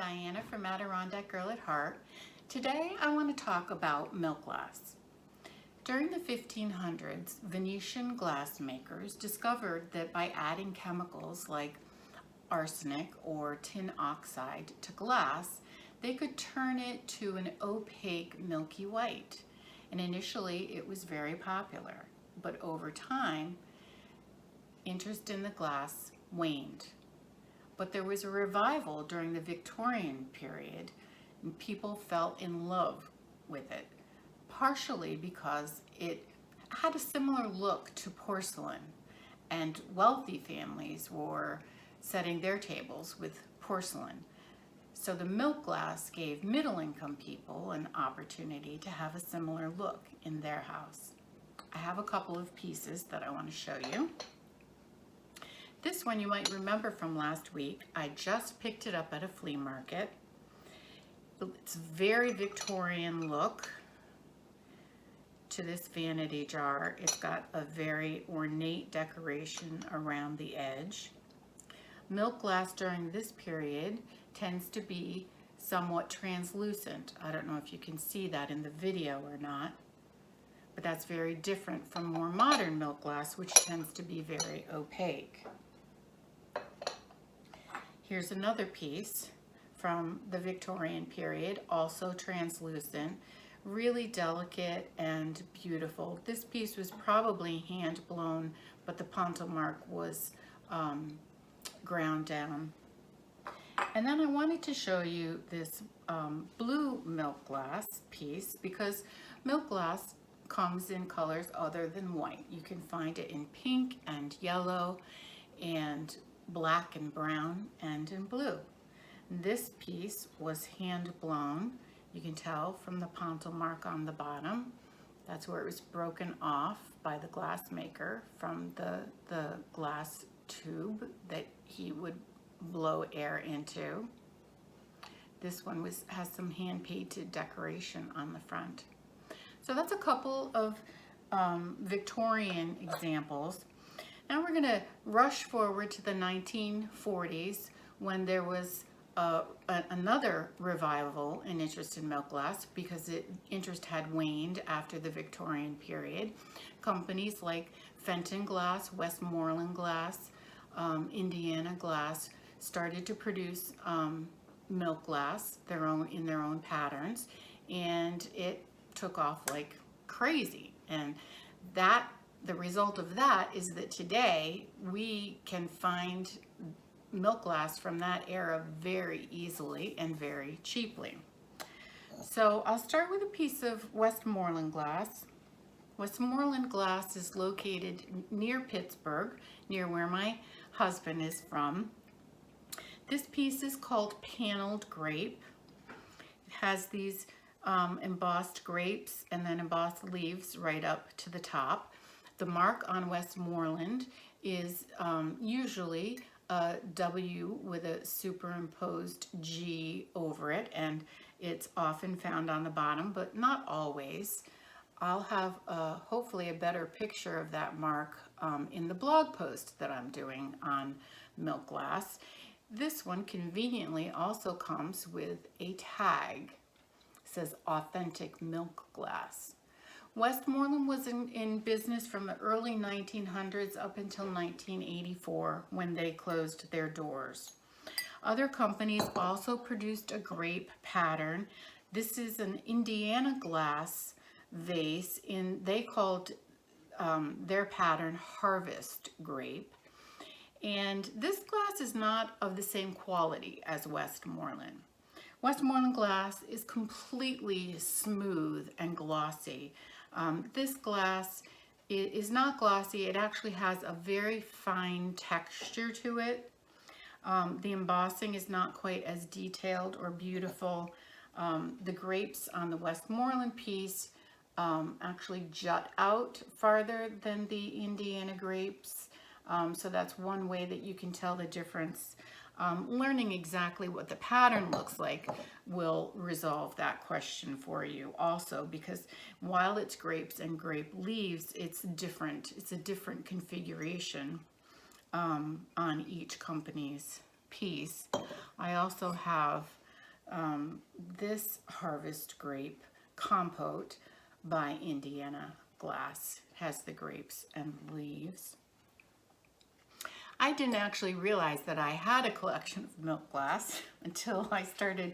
Diana from Adirondack Girl at Heart. Today I want to talk about milk glass. During the 1500s, Venetian glassmakers discovered that by adding chemicals like arsenic or tin oxide to glass, they could turn it to an opaque milky white. And initially it was very popular, but over time, interest in the glass waned. But there was a revival during the Victorian period, and people fell in love with it, partially because it had a similar look to porcelain, and wealthy families were setting their tables with porcelain. So the milk glass gave middle-income people an opportunity to have a similar look in their house. I have a couple of pieces that I want to show you. This one you might remember from last week. I just picked it up at a flea market. It's very Victorian look to this vanity jar. It's got a very ornate decoration around the edge. Milk glass during this period tends to be somewhat translucent. I don't know if you can see that in the video or not, but that's very different from more modern milk glass, which tends to be very opaque. Here's another piece from the Victorian period, also translucent, really delicate and beautiful. This piece was probably hand blown, but the pontil mark was ground down. And then I wanted to show you this blue milk glass piece, because milk glass comes in colors other than white. You can find it in pink and yellow and black and brown and in blue. This piece was hand blown. You can tell from the pontil mark on the bottom. That's where it was broken off by the glass maker from the glass tube that he would blow air into. This one has some hand painted decoration on the front. So that's a couple of Victorian examples. Now we're going to rush forward to the 1940s, when there was another revival in interest in milk glass, because interest had waned after the Victorian period. Companies like Fenton Glass, Westmoreland Glass, Indiana Glass started to produce milk glass in their own patterns, and it took off like crazy. And the result of that is that today we can find milk glass from that era very easily and very cheaply. So I'll start with a piece of Westmoreland glass. Westmoreland Glass is located near Pittsburgh, near where my husband is from. This piece is called Paneled Grape. It has these embossed grapes and then embossed leaves right up to the top. The mark on Westmoreland is usually a W with a superimposed G over it, and it's often found on the bottom, but not always. I'll have hopefully a better picture of that mark in the blog post that I'm doing on milk glass. This one conveniently also comes with a tag. It says authentic milk glass. Westmoreland was in business from the early 1900s up until 1984, when they closed their doors. Other companies also produced a grape pattern. This is an Indiana glass vase. They called their pattern Harvest Grape. And this glass is not of the same quality as Westmoreland. Westmoreland glass is completely smooth and glossy. This glass is not glossy. It actually has a very fine texture to it. The embossing is not quite as detailed or beautiful. The grapes on the Westmoreland piece actually jut out farther than the Indiana grapes. So that's one way that you can tell the difference. Learning exactly what the pattern looks like will resolve that question for you also, because while it's grapes and grape leaves, it's different. It's a different configuration on each company's piece. I also have this Harvest Grape Compote by Indiana Glass. It has the grapes and leaves. I didn't actually realize that I had a collection of milk glass until I started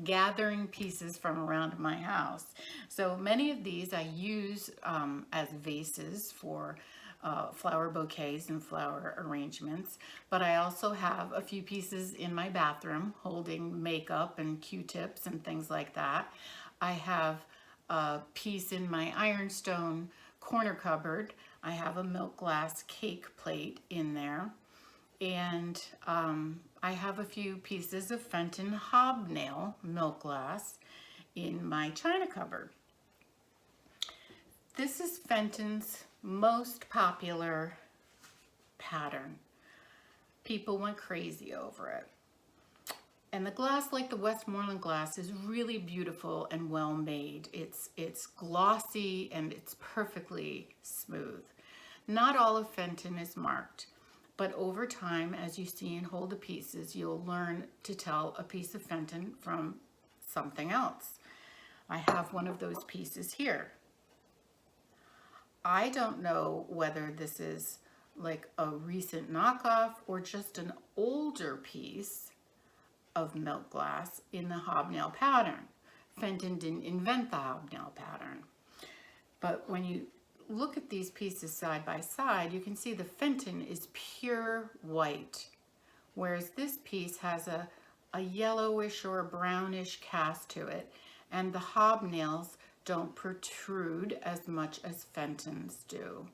gathering pieces from around my house. So many of these I use as vases for flower bouquets and flower arrangements, but I also have a few pieces in my bathroom holding makeup and Q-tips and things like that. I have a piece in my ironstone corner cupboard. I have a milk glass cake plate in there. And I have a few pieces of Fenton Hobnail milk glass in my china cupboard. This is Fenton's most popular pattern. People went crazy over it. And the glass, like the Westmoreland glass, is really beautiful and well made. It's glossy and it's perfectly smooth. Not all of Fenton is marked. But over time, as you see and hold the pieces, you'll learn to tell a piece of Fenton from something else. I have one of those pieces here. I don't know whether this is like a recent knockoff or just an older piece of milk glass in the hobnail pattern. Fenton didn't invent the hobnail pattern. But when you look at these pieces side by side, you can see the Fenton is pure white, whereas this piece has a yellowish or a brownish cast to it, and the hobnails don't protrude as much as Fenton's do.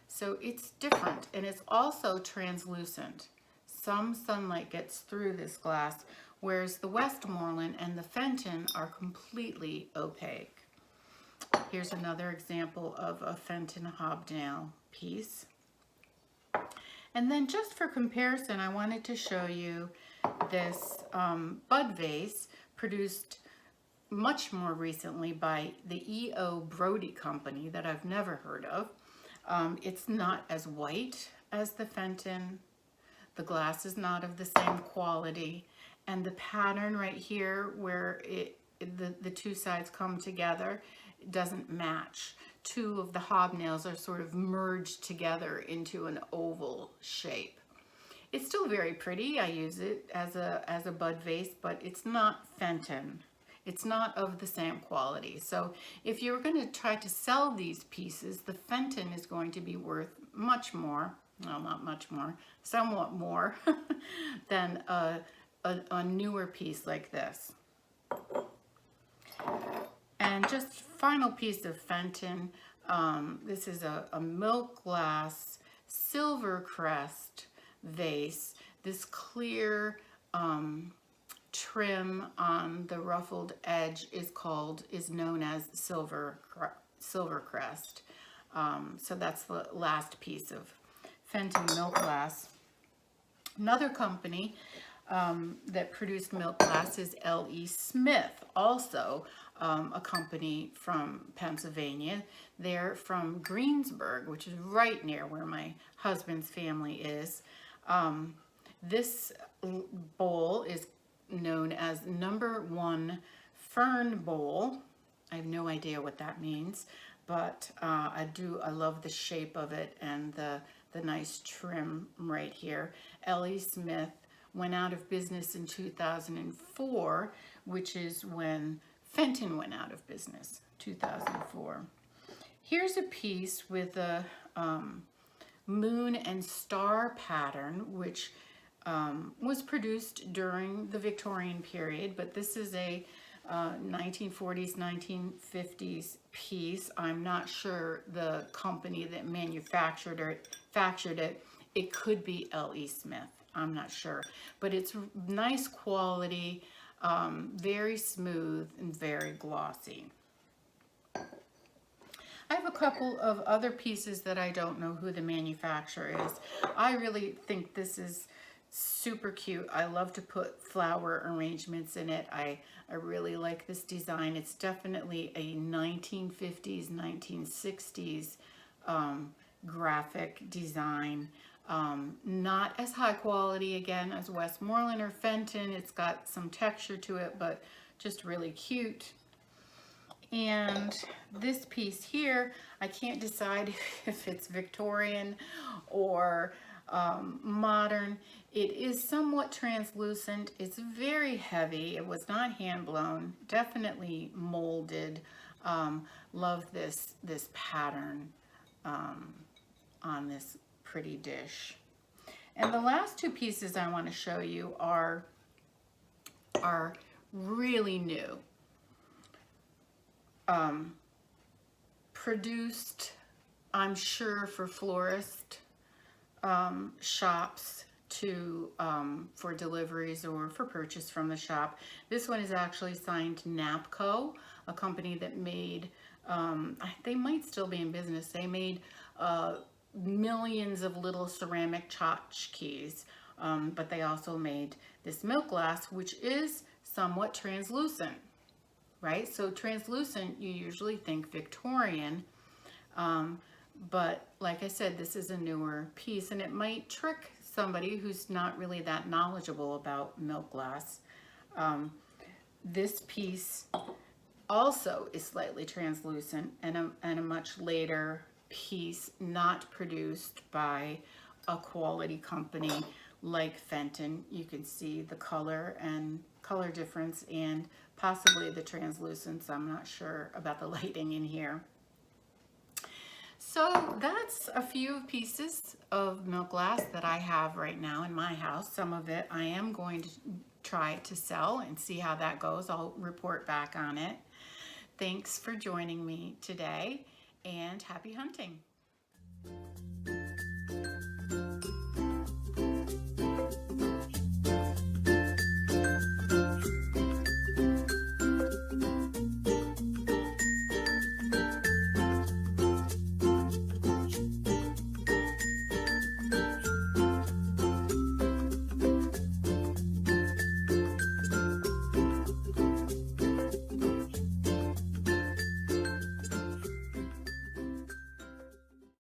So it's different, and it's also translucent. Some sunlight gets through this glass, whereas the Westmoreland and the Fenton are completely opaque. Here's another example of a Fenton Hobnail piece. And then just for comparison, I wanted to show you this Bud Vase produced much more recently by the E.O. Brody Company that I've never heard of. It's not as white as the Fenton. The glass is not of the same quality. And the pattern right here where the two sides come together doesn't match. Two of the hobnails are sort of merged together into an oval shape. It's still very pretty. I use it as a bud vase, but it's not Fenton. It's not of the same quality. So if you're going to try to sell these pieces, the Fenton is going to be worth much more, well, not much more, somewhat more than a newer piece like this. And just final piece of Fenton, this is a milk glass Silvercrest vase. This clear trim on the ruffled edge is known as Silvercrest. So that's the last piece of Fenton milk glass. Another company that produced milk glass is Ellie Smith, also a company from Pennsylvania. They're from Greensburg, which is right near where my husband's family is. This bowl is known as #1 Fern bowl. I have no idea what that means, but I love the shape of it and the nice trim right here. Ellie Smith went out of business in 2004, which is when Fenton went out of business, 2004. Here's a piece with a moon and star pattern, which was produced during the Victorian period, but this is a 1940s, 1950s piece. I'm not sure the company that manufactured it. It could be Ellie Smith. I'm not sure, but it's nice quality, very smooth and very glossy. I have a couple of other pieces that I don't know who the manufacturer is. I really think this is super cute. I love to put flower arrangements in it. I really like this design. It's definitely a 1950s, 1960s graphic design. Not as high quality again as Westmoreland or Fenton. It's got some texture to it, but just really cute. And this piece here, I can't decide if it's Victorian or modern. It is somewhat translucent. It's very heavy. It was not hand blown, definitely molded. Love this pattern on this pretty dish. And the last two pieces I want to show you are really new. Produced, I'm sure, for florist shops to for deliveries or for purchase from the shop. This one is actually signed Napco, a company that made, they might still be in business. They made millions of little ceramic tchotchkes, but they also made this milk glass, which is somewhat translucent, right? So translucent, you usually think Victorian, but like I said, this is a newer piece, and it might trick somebody who's not really that knowledgeable about milk glass. This piece also is slightly translucent, and a much later piece, not produced by a quality company like Fenton. You can see the color and color difference and possibly the translucence. I'm not sure about the lighting in here. So that's a few pieces of milk glass that I have right now in my house. Some of it I am going to try to sell and see how that goes. I'll report back on it. Thanks for joining me today, and happy hunting.